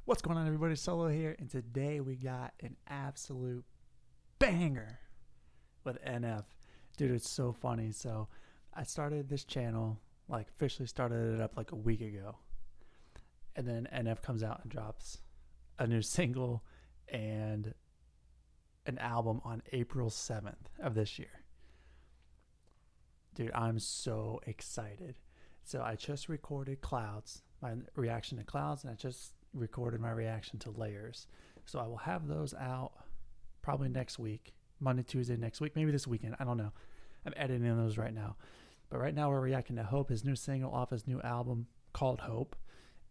What's going on, everybody? Solo here, and today we got an absolute banger with NF. Dude, it's so funny. So I started this channel, like officially started it up like a week ago, and then NF comes out and drops a new single and an album on April 7th of this year. Dude, I'm so excited. So I just recorded Clouds, my reaction to Clouds, and I just recorded my reaction to Layers. So I will have those out probably next week, Monday, Tuesday next week, maybe this weekend. I don't know. I'm editing those right now. But right now we're reacting to Hope, his new single off his new album called Hope.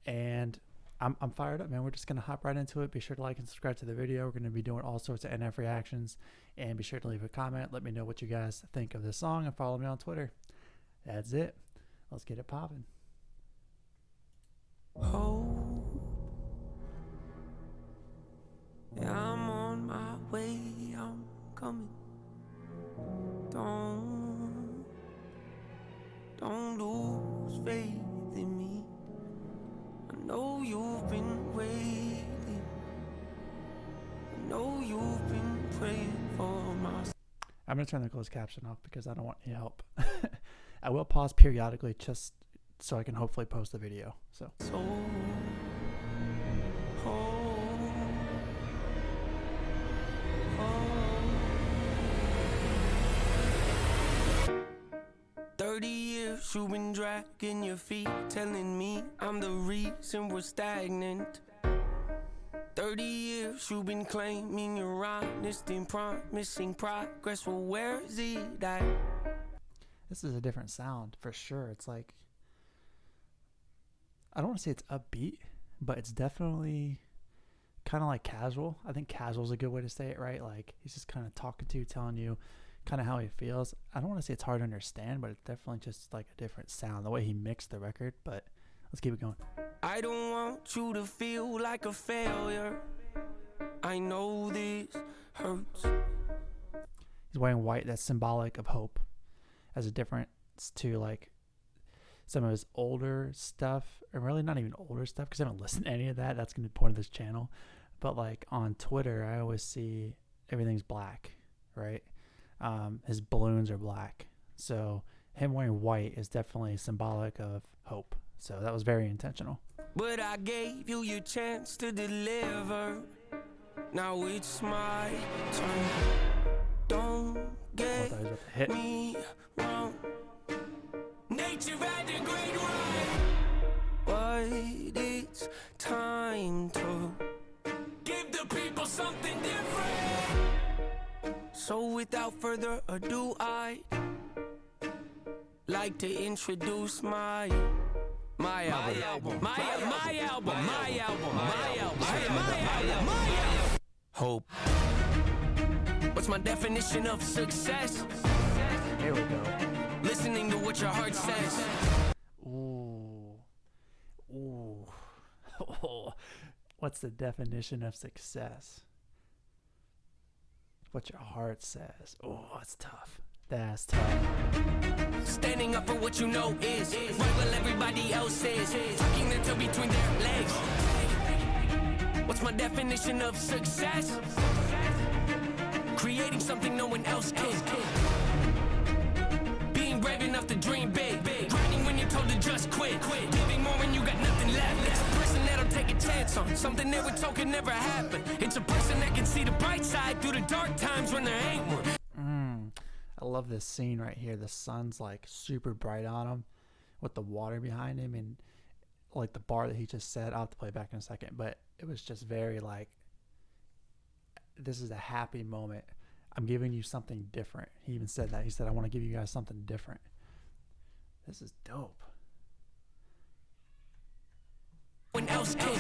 And I'm fired up, man. We're just going to hop right into it. Be sure to like and subscribe to the video. We're going to be doing all sorts of NF reactions. And be sure to leave a comment. Let me know what you guys think of this song and follow me on Twitter. That's it. Let's get it popping. Oh, yeah, I'm on my way, I'm coming. Don't lose faith in me. I know you've been waiting. I know you've been praying for my. I'm going to turn the closed caption off because I don't want any help. I will pause periodically just so I can hopefully post the video. So. 30 years you've been dragging your feet, telling me I'm the reason we're stagnant. 30 years you've been claiming you're honest and promising progress. Well, where is it at? This is a different sound for sure. It's like, I don't want to say it's upbeat, but it's definitely kind of like casual. I think casual is a good way to say it, right? Like he's just kind of talking to you, telling you kind of how he feels. I don't want to say it's hard to understand, but it's definitely just like a different sound, the way he mixed the record. But let's keep it going. I don't want you to feel like a failure. I know this hurts. He's wearing white. That's symbolic of hope, as a difference to like some of his older stuff, or really not even older stuff because I haven't listened to any of that. That's going to be the point of this channel. But like on Twitter, I always see everything's black, right? His balloons are black. So him wearing white is definitely symbolic of hope. So that was very intentional. But I gave you your chance to deliver. Now it's my turn. Don't get me wrong. Nature had a great run, but it's time to give the people something different. So without further ado, I'd like to introduce my album. Hope. What's my definition of success? Here we go. Listening to what your heart says. Ooh. What's the definition of success? What your heart says. Oh, it's tough. That's tough. Standing up for what you know is right while everybody else is tucking their toe between their legs. What's my definition of success? Creating something no one else can. Being brave enough to dream big. Grinding when you're told to just quit. Giving more when you got nothing left. It's a person that'll take a chance on something they were told could never happen. It's a person that can see the bright side through the dark times when there ain't one. I love this scene right here. The sun's like super bright on him with the water behind him, and like the bar that he just said. I'll have to play it back in a second, but it was just very like, this is a happy moment. I'm giving you something different. He even said that. He said, I want to give you guys something different. This is dope. When else can.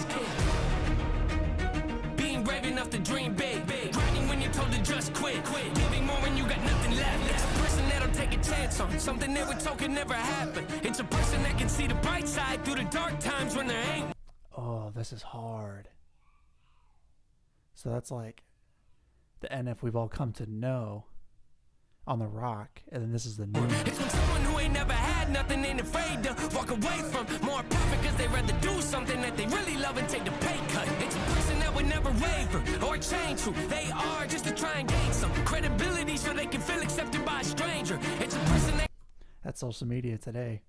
Being brave enough to dream big. Grinding when you're told to just quit. Giving more when you got nothing left. It's a person that'll take a chance on something they were told could never happen. It's a person that can see the bright side through the dark times when there ain't. Oh, this is hard. So that's like the NF we've all come to know on the rock, and then this is the new. It's when someone who ain't never had nothing ain't afraid to walk away from more profit because they rather do something that they really love and take the pay cut. It's change who they are just to try and gain some credibility so they can feel accepted by a stranger. It's a person that That's social media today.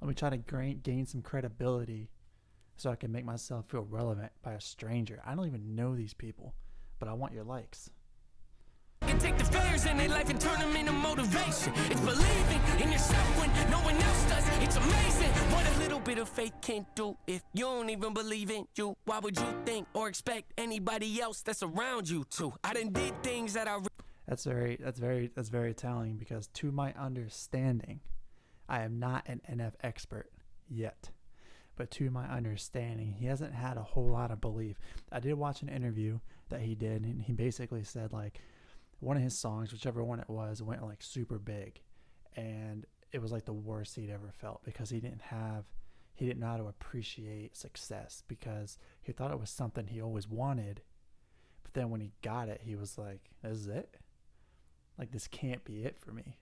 Let me try to gain some credibility so I can make myself feel relevant by a stranger. I don't even know these people, but I want your likes. can take the failures in their life and turn them into motivation. It's believing in yourself when no one else does. It's amazing what a little bit of faith can do. If you don't even believe in you, why would you think or expect anybody else that's around you to? I done did things that I That's very telling, because to my understanding, I am not an NF expert yet, but to my understanding, he hasn't had a whole lot of belief. I did watch an interview that he did, and he basically said like one of his songs, whichever one it was, went like super big, and it was like the worst he'd ever felt because he didn't know how to appreciate success, because he thought it was something he always wanted, but then when he got it, he was like, this is it? Like, this can't be it for me.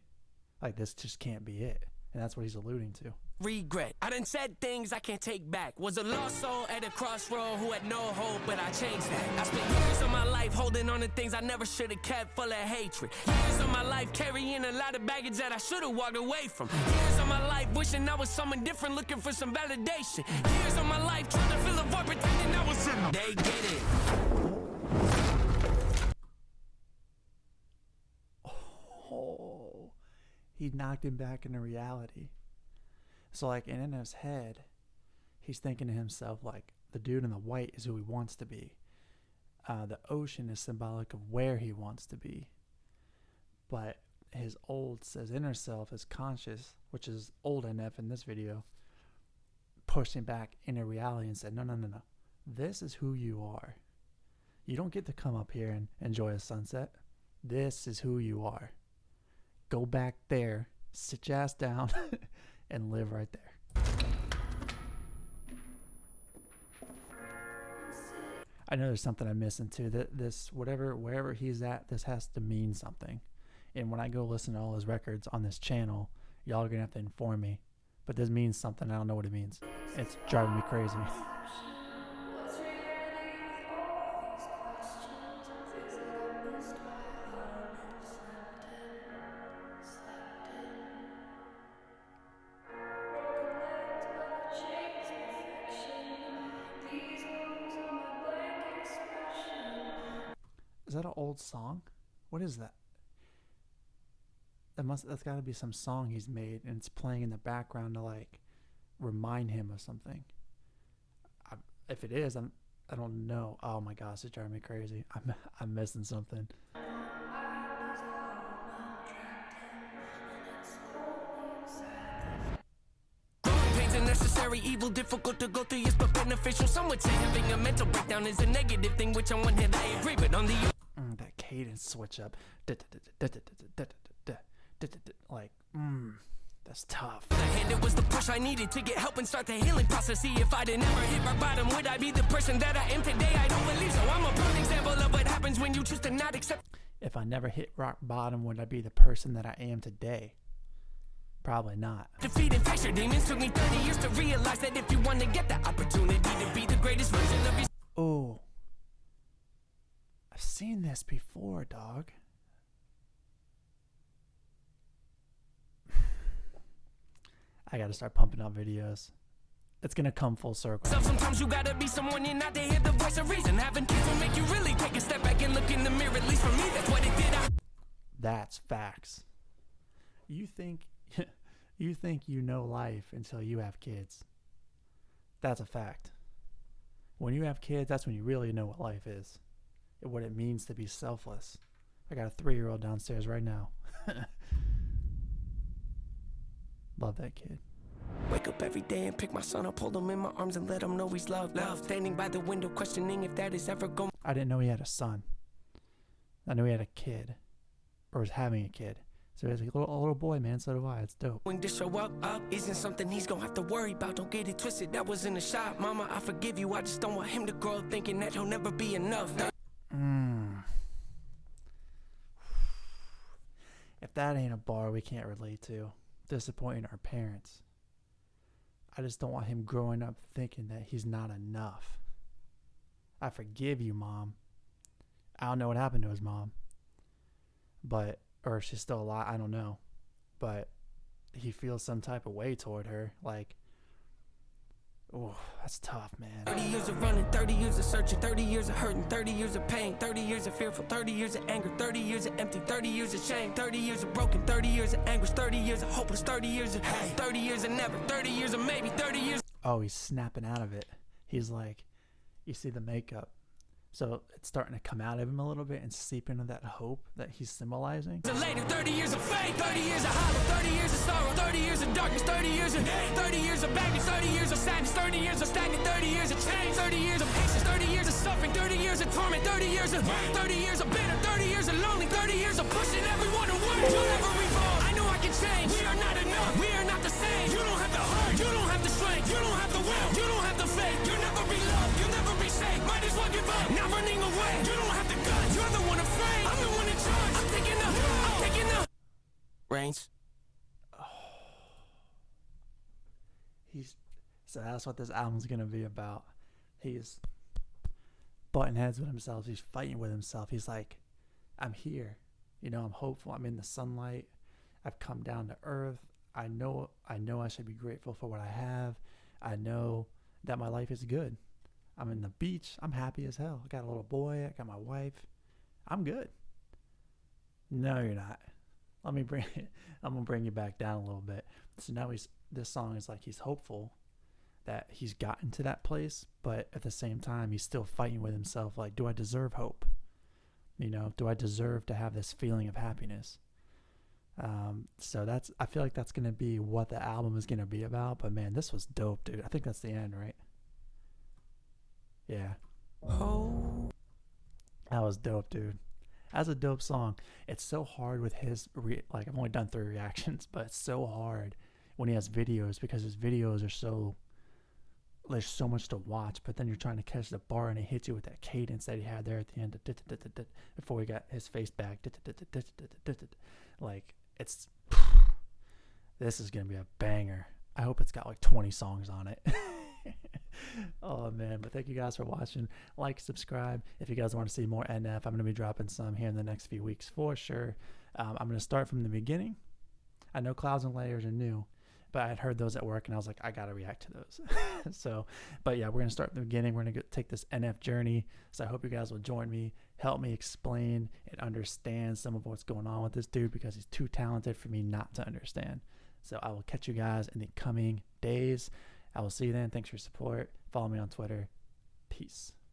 Like, this just can't be it. And that's what he's alluding to. regret. I done said things I can't take back. Was a lost soul at a crossroad who had no hope, but I changed that. I spent years of my life holding on to things I never should have kept, full of hatred. Years of my life carrying a lot of baggage that I should have walked away from. Years of my life wishing I was someone different, looking for some validation. Years of my life trying to fill a void, pretending I was in. They get it. Oh, he knocked him back into reality. So like in his head, he's thinking to himself like, the dude in the white is who he wants to be. The ocean is symbolic of where he wants to be. But his inner self, his conscious, which is old NF in this video, pushed him back into reality and said, no. This is who you are. You don't get to come up here and enjoy a sunset. This is who you are. Go back there, sit your ass down, and live right there. I know there's something I'm missing too. That this, wherever he's at, this has to mean something. And when I go listen to all his records on this channel, y'all are gonna have to inform me. But this means something. I don't know what it means. It's driving me crazy. Is that an old song? What is that? That's got to be some song he's made, and it's playing in the background to like remind him of something. If it is, I don't know. Oh my gosh, it's driving me crazy. I'm missing something. Necessary evil, difficult to go through, yes, but beneficial. Some would say having a mental breakdown is a negative thing, which on one hand I agree, but on the that cadence switch up, like, that's tough. And it was the push I needed to get help and start the healing process. See, if I didn't ever hit rock bottom, would I be the person that I am today? I don't believe so. I'm a prime example of what happens when you choose to not accept. If I never hit rock bottom, would I be the person that I am today? Probably not. Defeat and face your demons took me 30 years to realize that if you want to get the opportunity to be the greatest version of yourself. Oh, I've seen this before, dog. I gotta start pumping out videos. It's gonna come full circle. Sometimes you gotta be someone you're not to hear the voice of reason. Having kids will make you really take a step back and look in the mirror. At least for me, that's what it did. That's facts. You think you know life until you have kids. That's a fact. When you have kids, that's when you really know what life is and what it means to be selfless. I got a 3-year-old downstairs right now. Love that kid. Wake up every day and pick my son up, hold him in my arms and let him know he's loved. Standing by the window questioning if that is ever going. I didn't know he had a son. I knew he had a kid, or was having a kid. So he's a little boy, man. So do I. It's dope. When to show up isn't something he's gonna have to worry about. Don't get it twisted. That was in the shot, Mama. I forgive you. I just don't want him to grow up thinking that he'll never be enough. If that ain't a bar we can't relate to, disappointing our parents. I just don't want him growing up thinking that he's not enough. I forgive you, Mom. I don't know what happened to his mom, but or if she's still alive. I don't know, but he feels some type of way toward her. Like, oh, that's tough, man. 30 years of running, 30 years of searching, 30 years of hurting, 30 years of pain, 30 years of fearful, 30 years of anger, 30 years of empty, 30 years of shame, 30 years of broken, 30 years of anguish, 30 years of hopeless, 30 years of hey, 30 years of never, 30 years of maybe, 30 years. Oh, he's snapping out of it. He's like, you see the makeup. So it's starting to come out of him a little bit and seep into that hope that he's symbolizing. Later, 30 years of faith, 30 years of hollow, 30 years of sorrow, 30 years of darkness, 30 years of hate, 30 years of baggage, 30 years of sadness, 30 years of stagnant, 30 years of change, 30 years of patience, 30 years of suffering, 30 years of torment, 30 years of 30 years of bitter, 30 years of lonely, 30 years of pushing everyone away. You'll never evolve. I know I can change. We are not enough. We are not the same. You don't have the heart. You don't have the strength. You don't have the will. You don't have the faith. You'll never be loved. You'll never be safe. Might as well give up. Not running away. You don't have the guts. You're the one afraid. I'm the one in charge. I'm taking the reins. So that's what this album's gonna be about. He's butting heads with himself. He's fighting with himself. He's like, I'm here. You know, I'm hopeful. I'm in the sunlight. I've come down to earth. I know I should be grateful for what I have. I know that my life is good. I'm in the beach. I'm happy as hell. I got a little boy. I got my wife. I'm good. No, you're not. I'm gonna bring you back down a little bit. So now this song is like he's hopeful that he's gotten to that place, but at the same time he's still fighting with himself. Like, do I deserve hope? You know, do I deserve to have this feeling of happiness? So I feel like that's gonna be what the album is gonna be about. But man, this was dope, dude. I think that's the end, right? Yeah. Oh. That was dope, dude. That's a dope song. It's so hard with his like I've only done 3 reactions, but it's so hard when he has videos because his videos are so, there's so much to watch, but then you're trying to catch the bar and it hits you with that cadence that he had there at the end before he got his face back. Like, it's, this is gonna be a banger. I hope it's got like 20 songs on it. Oh man, but thank you guys for watching. Like, subscribe if you guys want to see more NF. I'm going to be dropping some here in the next few weeks for sure. I'm going to start from the beginning. I know Clouds and Layers are new, but I had heard those at work and I was like, I got to react to those. So, but yeah, we're going to start from the beginning. We're going to take this NF journey. So I hope you guys will join me, help me explain and understand some of what's going on with this dude because he's too talented for me not to understand. So I will catch you guys in the coming days. I will see you then. Thanks for your support. Follow me on Twitter. Peace.